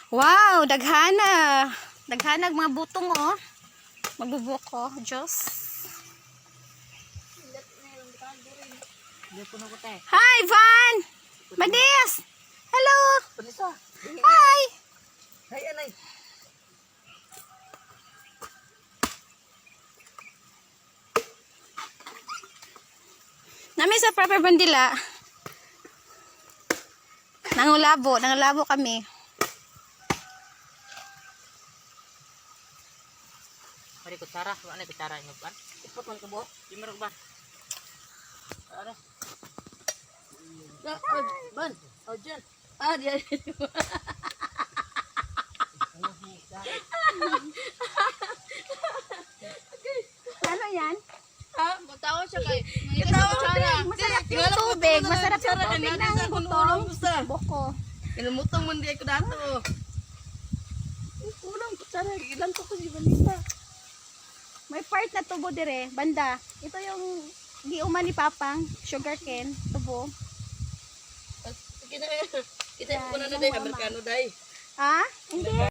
Wow, daghana. Daghanag mga butong oh. Magbubuk ko, Diyos. Hi, Van! Madis! Hello! Hi! Hi, anay. Namin sa proper bandila. Nangulabo kami. Mari kutsara, wala na kutsara nyo ba? Ipot man ka buhok, di marag ba? Ano? Ban, dyan. Diyan. Ano yan? Matawa siya kay. Masarap yung tubig. Masarap yung tubig ng butong. Boko. Inumutang man di ako dato. Unang kutsara, ilan ko kasi balita. May part na tubo dire, banda. Ito yung giuman ni Papang, sugar cane, tubo. Kita ko na na day, Amerikano day. Ah? Hindi.